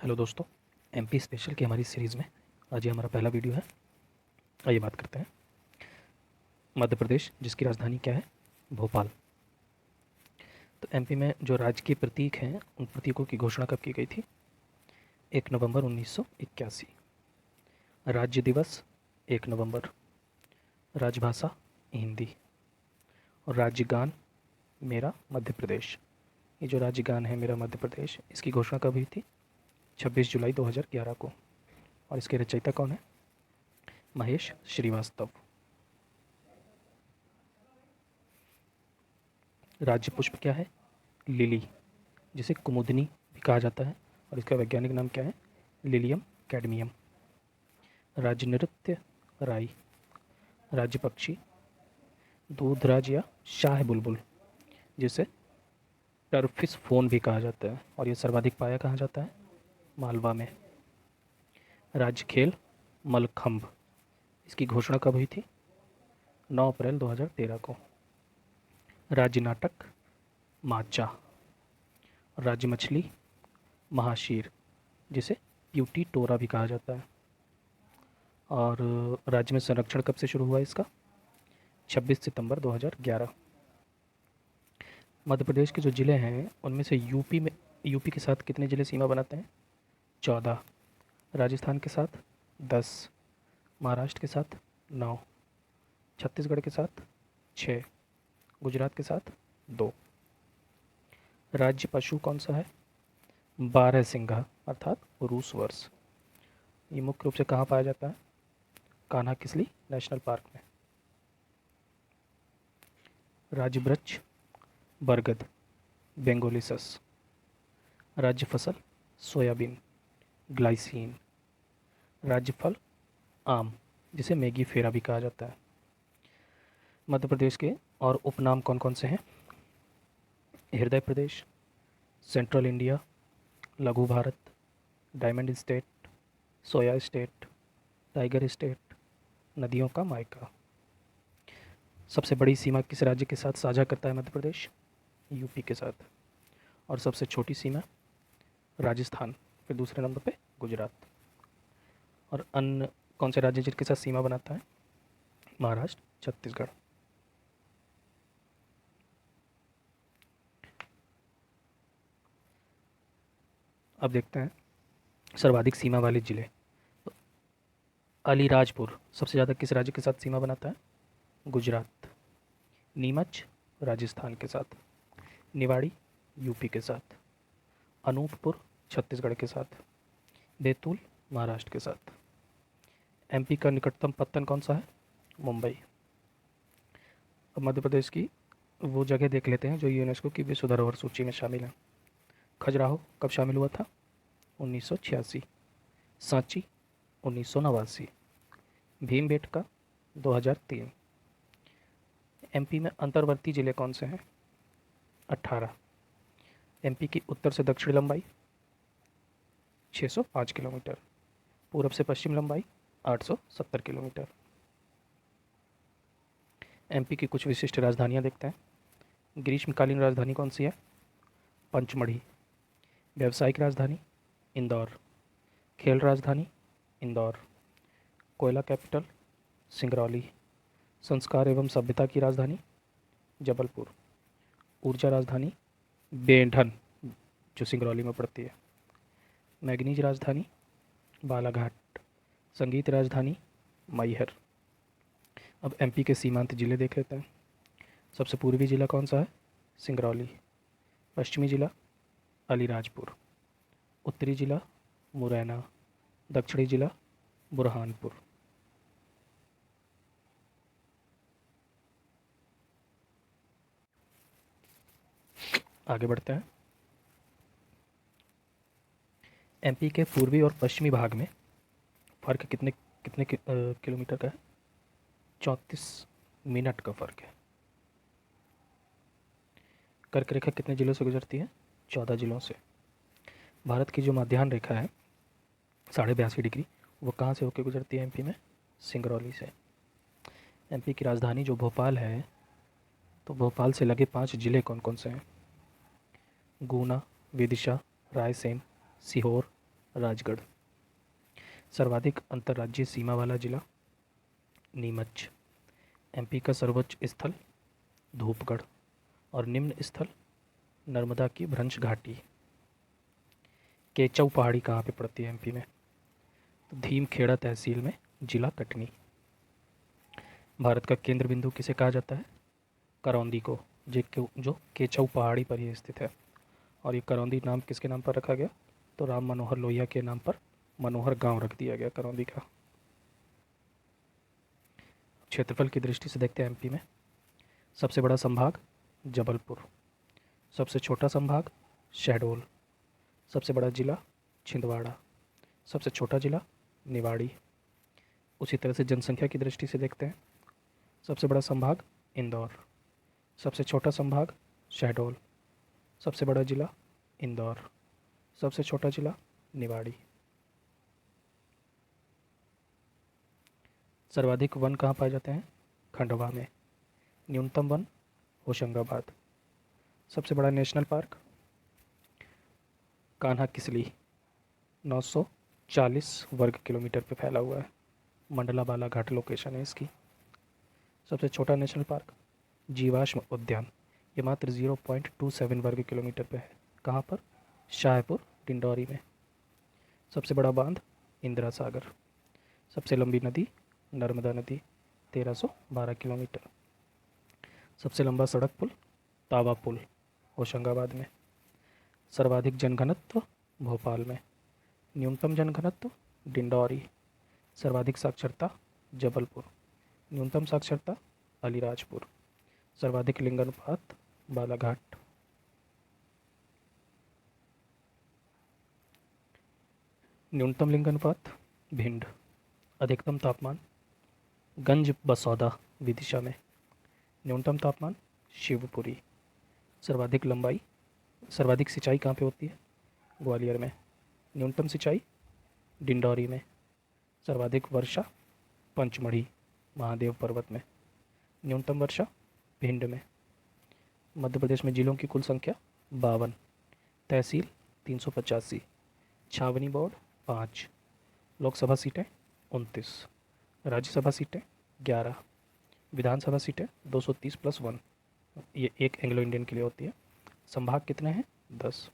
Hello दोस्तों, MP special की हमारी सीरीज़ में आज ये हमारा पहला वीडियो है। आइए बात करते हैं मध्य प्रदेश, जिसकी राजधानी क्या है? भोपाल। तो एमपी में जो राज्य के प्रतीक हैं उन प्रतीकों की घोषणा कब की गई थी? 1 नवंबर 1981। राज्य दिवस 1 नवंबर। राजभाषा हिंदी। और राज्य गान मेरा मध्य प्रदेश। ये जो राज्य गान है मेरा मध्य प्रदेश, इसकी घोषणा कब हुई थी? 26 जुलाई 2011 को। और इसके रचयिता कौन है? महेश श्रीवास्तव। राज्य पुष्प क्या है? लिली, जिसे कुमुदनी भी कहा जाता है, और इसका वैज्ञानिक नाम क्या है? Lilium cadmium. राज्य नृत्य राई। राज्य पक्षी दूधराज या शाह बुलबुल, जिसे टर्फिस फोन भी कहा जाता है, और ये सर्वाधिक पाया कहाँ जाता है? मालवा में। राज्य खेल मलखंभ, इसकी घोषणा कब हुई थी? 9 अप्रैल 2013 को। राज्य नाटक माचा। राज्य मछली महाशीर, जिसे प्यूटी टोरा भी कहा जाता है। और राज्य में संरक्षण कब से शुरू हुआ इसका? 26 सितंबर 2011। मध्य प्रदेश के जो ज़िले हैं उनमें से यूपी के साथ कितने ज़िले सीमा बनाते हैं? 14। राजस्थान के साथ 10। महाराष्ट्र के साथ 9। छत्तीसगढ़ के साथ 6। गुजरात के साथ 2। राज्य पशु कौन सा है? 12 सिंघा, अर्थात रूस वर्ष। ये मुख्य रूप से कहाँ पाया जाता है? कान्हा किसली नेशनल पार्क में। राज्य वृक्ष बरगद बेंगोलिसस। राज्य फसल सोयाबीन ग्लाइसीन। राज्य फल आम, जिसे मेगी फेरा भी कहा जाता है। मध्य प्रदेश के और उपनाम कौन कौन से हैं? हृदय प्रदेश, सेंट्रल इंडिया, लघु Bharat, diamond state, soya state, tiger state, नदियों का मायका। सबसे बड़ी सीमा किस राज्य के साथ साझा करता है मध्य प्रदेश? यूपी के साथ। और सबसे छोटी सीमा राजस्थान, फिर दूसरे नंबर पे गुजरात। और अन्य कौन से राज्य जिनके साथ सीमा बनाता है? महाराष्ट्र, छत्तीसगढ़। अब देखते हैं सर्वाधिक सीमा वाले जिले। तो अलीराजपुर सबसे ज़्यादा किस राज्य के साथ सीमा बनाता है? गुजरात। नीमच राजस्थान के साथ। निवाड़ी यूपी के साथ। अनूपपुर छत्तीसगढ़ के साथ। बैतूल महाराष्ट्र के साथ। एमपी का निकटतम पत्तन कौन सा है? मुंबई। अब मध्य प्रदेश की वो जगह देख लेते हैं जो यूनेस्को की विश्व धरोहर सूची में शामिल है। खजुराहो कब शामिल हुआ था? 1986। सांची 1989। भीमबेटका 2003। एमपी में अंतर्वर्ती जिले कौन से हैं? 18। एमपी की उत्तर से दक्षिण लंबाई 605 किलोमीटर। पूरब से पश्चिम लंबाई 870 किलोमीटर। एमपी की कुछ विशिष्ट राजधानियां देखते हैं। ग्रीष्मकालीन राजधानी कौन सी है? पंचमढ़ी। व्यावसायिक राजधानी इंदौर। खेल राजधानी इंदौर। कोयला कैपिटल सिंगरौली। संस्कार एवं सभ्यता की राजधानी जबलपुर। ऊर्जा राजधानी बेढन, जो सिंगरौली में पड़ती है। मैग्नीज राजधानी बालाघाट। संगीत राजधानी मैहर। अब एमपी के सीमांत जिले देख लेते हैं। सबसे पूर्वी जिला कौन सा है? सिंगरौली। पश्चिमी जिला अलीराजपुर। उत्तरी जिला मुरैना। दक्षिणी जिला बुरहानपुर। आगे बढ़ते हैं। एमपी के पूर्वी और पश्चिमी भाग में फ़र्क कितने कितने किलोमीटर का है? 34 मिनट का फ़र्क है। कर्क रेखा कितने जिलों से गुजरती है? 14 जिलों से। भारत की जो मध्याह्न रेखा है 82.5 डिग्री, वो कहाँ से होकर गुजरती है एमपी में? सिंगरौली से। एमपी की राजधानी जो भोपाल है, तो भोपाल से लगे 5 जिले कौन कौन से हैं? गुना, विदिशा, रायसेन, सीहोर, राजगढ़। सर्वाधिक अंतर्राज्यीय सीमा वाला जिला नीमच। एमपी का सर्वोच्च स्थल धूपगढ़ और निम्न स्थल नर्मदा की भ्रंश घाटी। केचऊ पहाड़ी कहाँ पे पड़ती है एमपी में? तो धीमखेड़ा तहसील में, जिला कटनी। भारत का केंद्र बिंदु किसे कहा जाता है? करौंदी को, जो केचऊ पहाड़ी पर ही स्थित है। और ये करौंदी नाम किसके नाम पर रखा गया? तो राम मनोहर लोहिया के नाम पर मनोहर गांव रख दिया गया करौंदी का। क्षेत्रफल की दृष्टि से देखते हैं एमपी में। सबसे बड़ा संभाग जबलपुर, सबसे छोटा संभाग शहडोल, सबसे बड़ा जिला छिंदवाड़ा, सबसे छोटा जिला निवाड़ी। उसी तरह से जनसंख्या की दृष्टि से देखते हैं। सबसे बड़ा संभाग इंदौर, सबसे छोटा संभाग शहडोल, सबसे बड़ा जिला इंदौर, सबसे छोटा जिला निवाड़ी। सर्वाधिक वन कहाँ पाए जाते हैं? खंडवा में। न्यूनतम वन होशंगाबाद। सबसे बड़ा नेशनल पार्क कान्हा किसली, 940 वर्ग किलोमीटर पे फैला हुआ है। मंडला बालाघाट लोकेशन है इसकी। सबसे छोटा नेशनल पार्क जीवाश्म उद्यान, ये मात्र 0.27 वर्ग किलोमीटर पे है। कहाँ पर? शाहपुर डिंडौरी में। सबसे बड़ा बांध इंदिरा सागर। सबसे लंबी नदी नर्मदा नदी, 1312 किलोमीटर। सबसे लंबा सड़क पुल तावा पुल, होशंगाबाद में। सर्वाधिक जनघनत्व भोपाल में। न्यूनतम जनघनत्व डिंडौरी। सर्वाधिक साक्षरता जबलपुर। न्यूनतम साक्षरता अलीराजपुर। सर्वाधिक लिंगानुपात बालाघाट। न्यूनतम लिंगानुपात भिंड। अधिकतम तापमान गंज बसौदा विदिशा में। न्यूनतम तापमान शिवपुरी। सर्वाधिक लंबाई सर्वाधिक सिंचाई कहाँ पे होती है? ग्वालियर में। न्यूनतम सिंचाई डिंडौरी में। सर्वाधिक वर्षा पंचमढ़ी महादेव पर्वत में। न्यूनतम वर्षा भिंड में। मध्य प्रदेश में जिलों की कुल संख्या 52, तहसील 385, छावनी बोर्ड 5, लोकसभा सीटें 29, राज्यसभा सीटें 11, विधानसभा सीटें 230+1, ये एक एंग्लो इंडियन के लिए होती है। संभाग कितने हैं? 10।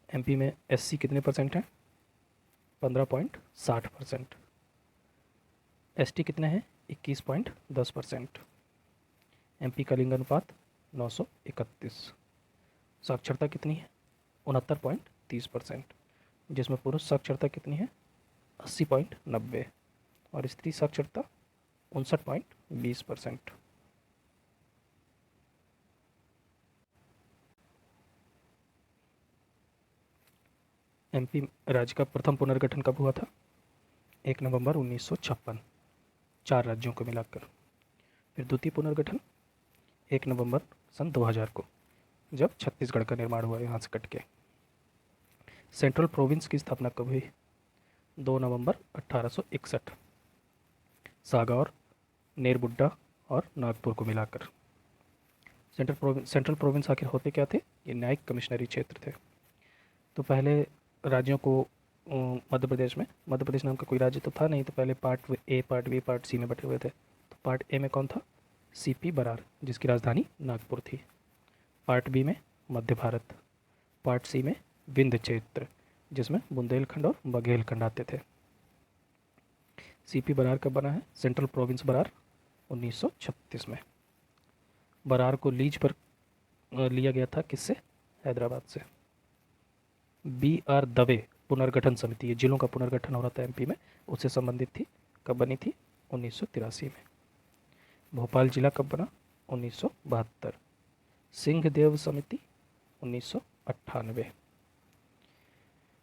एमपी में एससी कितने परसेंट हैं? 15.60%। एसटी कितने हैं? 21.10%। एमपी का लिंगानुपात 931। साक्षरता कितनी है? 69.30%, जिसमें पुरुष साक्षरता कितनी है? 80.90 और स्त्री साक्षरता 59.20%। एमपी राज्य का प्रथम पुनर्गठन कब हुआ था? 1 नवंबर 1956, 4 राज्यों को मिलाकर। फिर द्वितीय पुनर्गठन 1 नवंबर सन 2000 को, जब छत्तीसगढ़ का निर्माण हुआ यहाँ से कट के। सेंट्रल प्रोविंस की स्थापना कब हुई? 2 नवंबर 1861, सागौर, नेरबुड्डा और नागपुर को मिलाकर। सेंट्रल प्रोविंस आखिर होते क्या थे? ये न्यायिक कमिश्नरी क्षेत्र थे। तो पहले राज्यों को मध्य प्रदेश नाम का कोई राज्य तो था नहीं, तो पहले part A, part B, part C में बटे हुए थे। तो पार्ट ए में कौन था? सीपी बरार, जिसकी राजधानी नागपुर थी। पार्ट बी में मध्य भारत। पार्ट सी में विंध्य क्षेत्र, जिसमें बुंदेलखंड और बघेलखंड आते थे। सीपी बरार कब बना है? सेंट्रल प्रोविंस बरार 1936 में। बरार को लीज पर लिया गया था, किससे? हैदराबाद से। BR दवे पुनर्गठन समिति, ये जिलों का पुनर्गठन हो रहा था एमपी में, उससे संबंधित थी। कब बनी थी? 1983 में। भोपाल जिला कब बना? 1972। सिंहदेव समिति 1998।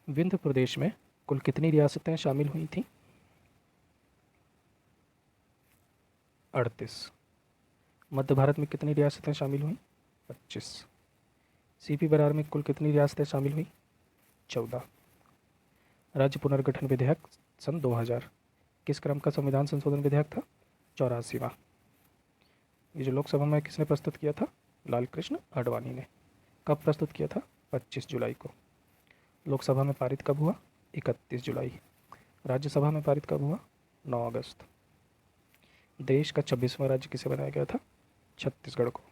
विंध्य प्रदेश में कुल कितनी रियासतें शामिल हुई थीं? 38। मध्य भारत में कितनी रियासतें शामिल हुई? 25। सीपी बरार में कुल कितनी रियासतें शामिल हुई? 14। राज्य पुनर्गठन विधेयक सन 2000 किस क्रम का संविधान संशोधन विधेयक था? 84वां। ये जो लोकसभा में किसने प्रस्तुत किया था? लाल कृष्ण आडवाणी ने। कब प्रस्तुत किया था? 25 जुलाई को। लोकसभा में पारित कब हुआ? 31 जुलाई। राज्यसभा में पारित कब हुआ? 9 अगस्त। देश का 26वां राज्य किसे बनाया गया था? छत्तीसगढ़ को।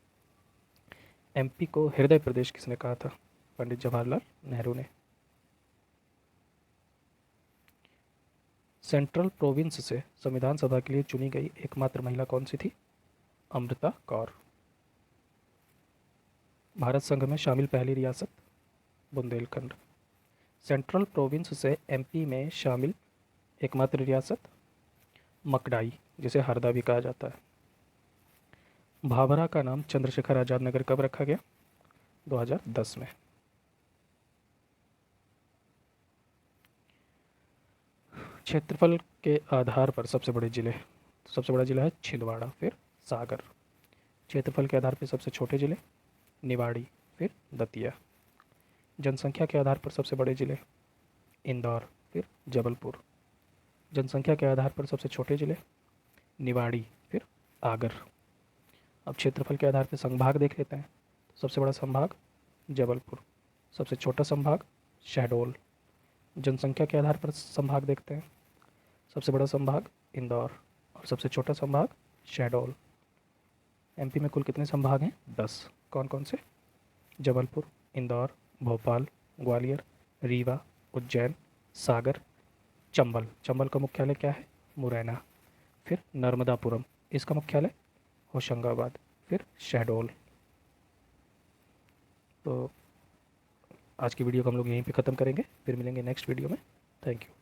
एमपी को हृदय प्रदेश किसने कहा था? पंडित जवाहरलाल नेहरू ने। सेंट्रल प्रोविंस से संविधान सभा के लिए चुनी गई एकमात्र महिला कौन सी थी? अमृता कौर। भारत संघ में शामिल पहली रियासत? बुंदेलखंड। सेंट्रल प्रोविंस से एमपी में शामिल एकमात्र रियासत? मकड़ाई, जिसे हरदा भी कहा जाता है। भाभरा का नाम चंद्रशेखर आजाद नगर कब रखा गया? 2010 में। क्षेत्रफल के आधार पर सबसे बड़े जिले? सबसे बड़ा जिला है छिंदवाड़ा, फिर सागर। क्षेत्रफल के आधार पर सबसे छोटे जिले? निवाड़ी, फिर दतिया। जनसंख्या के आधार पर सबसे बड़े जिले? इंदौर, फिर जबलपुर। जनसंख्या के आधार पर सबसे छोटे जिले? निवाड़ी, फिर आगर। अब क्षेत्रफल के आधार पर संभाग देख लेते हैं। सबसे बड़ा संभाग जबलपुर, सबसे छोटा संभाग शहडोल। जनसंख्या के आधार पर संभाग देखते हैं। सबसे बड़ा संभाग इंदौर और सबसे छोटा संभाग शहडोल। एमपी में कुल कितने संभाग हैं? 10। कौन कौन से? जबलपुर, इंदौर, भोपाल, ग्वालियर, रीवा, उज्जैन, सागर, चंबल। चंबल का मुख्यालय क्या है? मुरैना। फिर नर्मदापुरम, इसका मुख्यालय होशंगाबाद। फिर शहडोल। तो आज की वीडियो को हम लोग यहीं पे ख़त्म करेंगे, फिर मिलेंगे नेक्स्ट वीडियो में। Thank you.